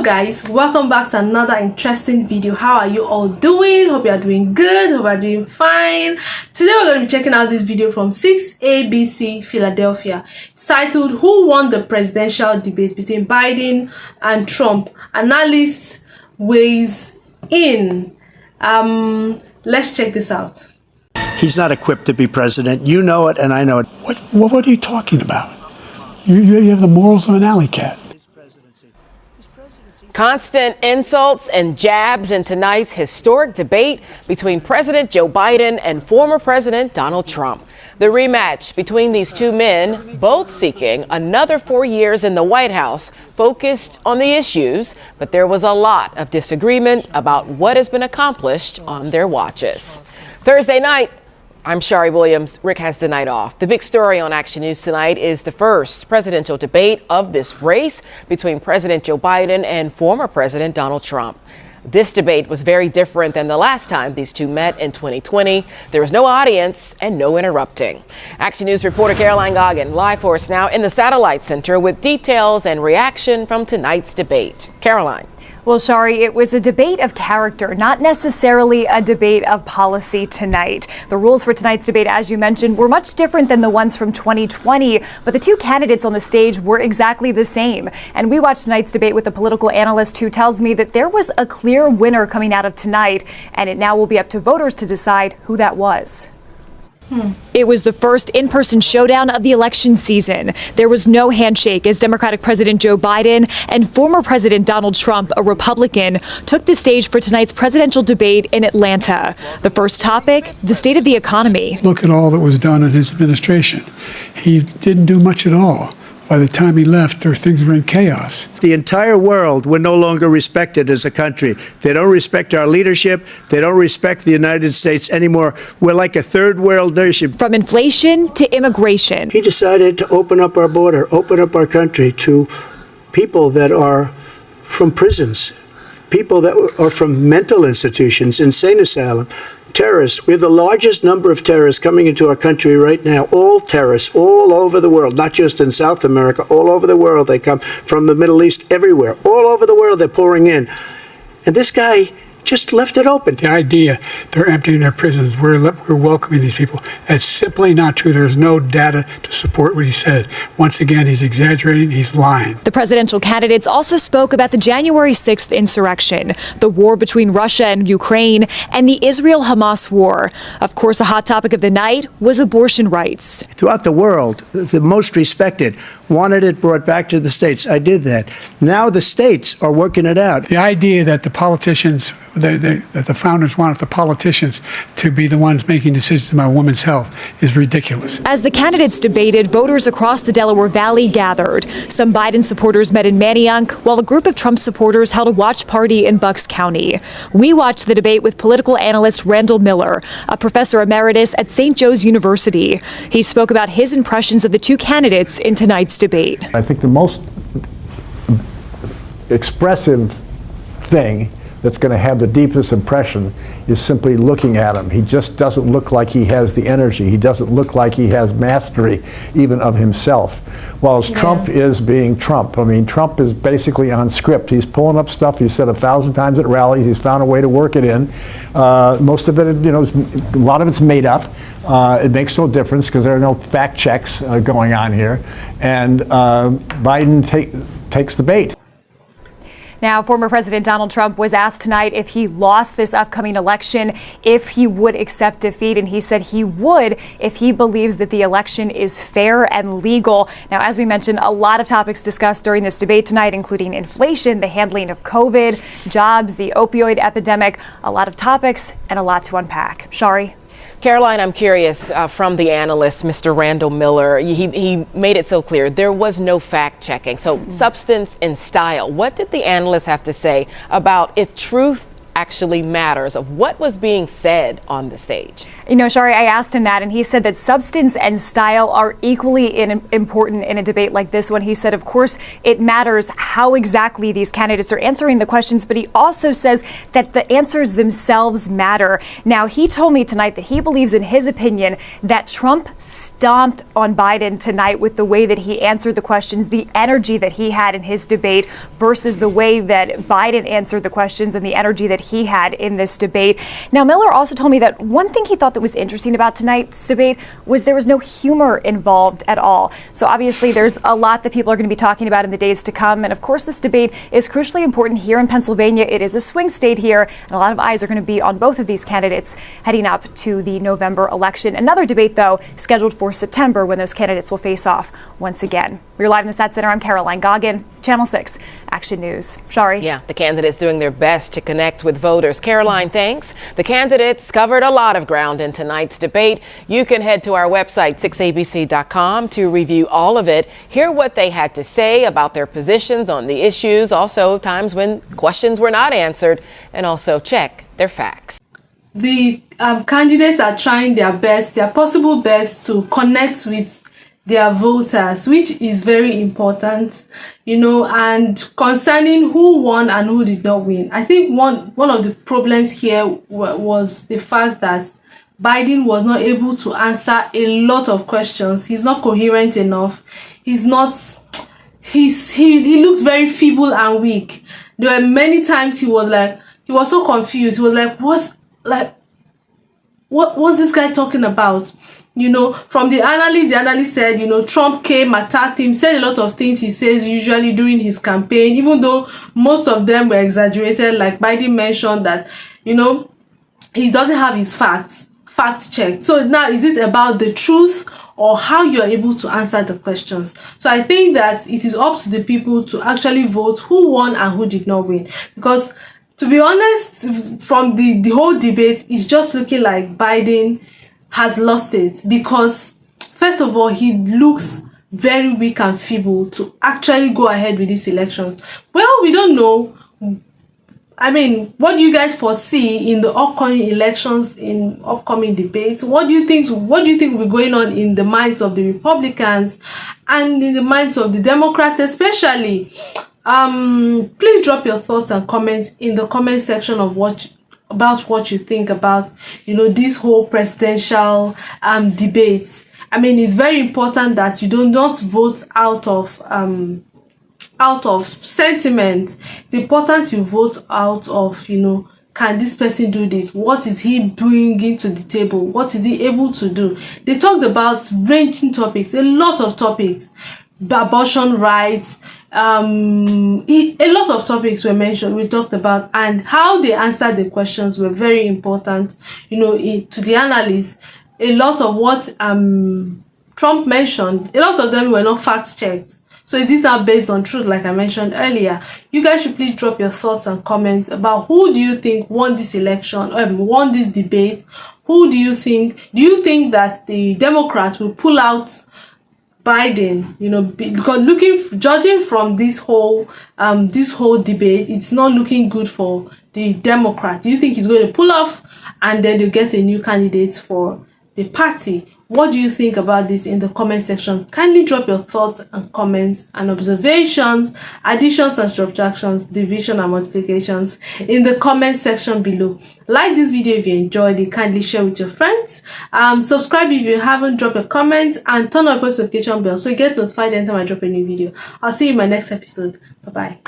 guys, welcome back to another interesting video. How are you all doing? Hope you are doing good. Hope you are doing fine. Today we're going to be checking out this video from 6ABC Philadelphia. It's titled "Who Won the Presidential Debate Between Biden and Trump? Analyst Weighs In." Let's check this out. He's not equipped to be president. You know it, and I know it. What are you talking about? You have the morals of an alley cat. Constant insults and jabs in tonight's historic debate between President Joe Biden and former President Donald Trump. The rematch between these two men, both seeking another 4 years in the White House, focused on the issues, but there was a lot of disagreement about what has been accomplished on their watches. Thursday night, I'm Shari Williams. Rick has the night off. The big story on Action News tonight is the first presidential debate of this race between President Joe Biden and former President Donald Trump. This debate was very different than the last time these two met in 2020. There was no audience and no interrupting. Action News reporter Caroline Goggin live for us now in the Satellite Center with details and reaction from tonight's debate. Caroline. Well, Shari, it was a debate of character, not necessarily a debate of policy tonight. The rules for tonight's debate, as you mentioned, were much different than the ones from 2020, but the two candidates on the stage were exactly the same. And we watched tonight's debate with a political analyst who tells me that there was a clear winner coming out of tonight, and it now will be up to voters to decide who that was. It was the first in-person showdown of the election season. There was no handshake as Democratic President Joe Biden and former President Donald Trump, a Republican, took the stage for tonight's presidential debate in Atlanta. The first topic, the state of the economy. Look at all that was done in his administration. He didn't do much at all. By the time he left, things were in chaos. The entire world, we're no longer respected as a country. They don't respect our leadership. They don't respect the United States anymore. We're like a third world nation. From inflation to immigration. He decided to open up our border, open up our country to people that are from prisons, people that are from mental institutions, insane asylum. Terrorists. We have the largest number of terrorists coming into our country right now. All terrorists, all over the world, not just in South America, all over the world. They come from the Middle East, everywhere. All over the world, they're pouring in. And this guy just left it open. The idea they're emptying their prisons, we're welcoming these people, that's simply not true. There's no data to support what he said. Once again, he's exaggerating, he's lying. The presidential candidates also spoke about the January 6th insurrection, the war between Russia and Ukraine, and the Israel-Hamas war. Of course, a hot topic of the night was abortion rights. Throughout the world, the most respected wanted it brought back to the states. I did that. Now the states are working it out. The idea that the politicians, that the founders wanted the politicians to be the ones making decisions about women's health is ridiculous. As the candidates debated, voters across the Delaware Valley gathered. Some Biden supporters met in Manayunk, while a group of Trump supporters held a watch party in Bucks County. We watched the debate with political analyst Randall Miller, a professor emeritus at St. Joe's University. He spoke about his impressions of the two candidates in tonight's debate. I think the most expressive thing that's going to have the deepest impression is simply looking at him. He just doesn't look like he has the energy. He doesn't look like he has mastery even of himself. Whilst Trump is being Trump. I mean, Trump is basically on script. He's pulling up stuff he's said 1,000 times at rallies. He's found a way to work it in. Most of it, a lot of it's made up. It makes no difference because there are no fact checks going on here. And Biden takes the bait. Now, former President Donald Trump was asked tonight if he lost this upcoming election, if he would accept defeat, and he said he would if he believes that the election is fair and legal. Now, as we mentioned, a lot of topics discussed during this debate tonight, including inflation, the handling of COVID, jobs, the opioid epidemic, a lot of topics and a lot to unpack. Shari? Caroline, I'm curious from the analyst, Mr. Randall Miller, he made it so clear there was no fact checking. So substance and style. What did the analyst have to say about if truth actually matters, of what was being said on the stage? You know, Shari, I asked him that, and he said that substance and style are equally important in a debate like this one. He said, of course, it matters how exactly these candidates are answering the questions, but he also says that the answers themselves matter. Now, he told me tonight that he believes, in his opinion, that Trump stomped on Biden tonight with the way that he answered the questions, the energy that he had in his debate versus the way that Biden answered the questions and the energy that he had in this debate. Now, Miller also told me that one thing he thought that was interesting about tonight's debate was there was no humor involved at all. So obviously there's a lot that people are going to be talking about in the days to come. And of course, this debate is crucially important here in Pennsylvania. It is a swing state here, and a lot of eyes are going to be on both of these candidates heading up to the November election. Another debate, though, scheduled for September, when those candidates will face off once again. We're live in the Stat Center. I'm Caroline Goggin, Channel 6 Action News. Shari. Yeah, the candidates doing their best to connect with voters. Caroline, thanks. The candidates covered a lot of ground in tonight's debate. You can head to our website, 6abc.com, to review all of it, hear what they had to say about their positions on the issues, also times when questions were not answered, and also check their facts. The candidates are trying their best, their possible best, to connect with their voters, which is very important, you know. And concerning who won and who did not win, I think one of the problems here was the fact that Biden was not able to answer a lot of questions. He's not coherent enough. He looks very feeble and weak. There were many times he was so confused. He was like, what's this guy talking about? You know, from the analyst said, you know, Trump came, attacked him, said a lot of things he says usually during his campaign, even though most of them were exaggerated. Like Biden mentioned that, you know, he doesn't have his facts checked. So now, is it about the truth or how you're able to answer the questions? So I think that it is up to the people to actually vote who won and who did not win. Because to be honest, from the whole debate, it's just looking like Biden has lost it, because first of all, he looks very weak and feeble to actually go ahead with this election. Well, we don't know. I mean, what do you guys foresee in the upcoming elections, in upcoming debates? What do you think will be going on in the minds of the Republicans and in the minds of the Democrats especially? Please drop your thoughts and comments in the comment section of what you think about, you know, this whole presidential debates. I mean, it's very important that you do not vote out of sentiment. It's important you vote out of, you know, can this person do this? What is he bringing to the table? What is he able to do? They talked about ranging topics, a lot of topics, abortion rights, a lot of topics were mentioned, we talked about, and how they answered the questions were very important, you know, to the analysts. A lot of what Trump mentioned, a lot of them were not fact checked. So is it now based on truth, like I mentioned earlier? You guys should please drop your thoughts and comments about who do you think won this election, or won this debate. Who do you think that the Democrats will pull out Biden, you know, because judging from this whole debate, it's not looking good for the Democrats. Do you think he's going to pull off and then they'll get a new candidate for the party? What do you think about this in the comment section? Kindly drop your thoughts and comments and observations, additions and subtractions, division and multiplications in the comment section below. Like this video if you enjoyed it, kindly share with your friends. Subscribe if you haven't, drop a comment, and turn on the post notification bell so you get notified anytime I drop a new video. I'll see you in my next episode. Bye bye.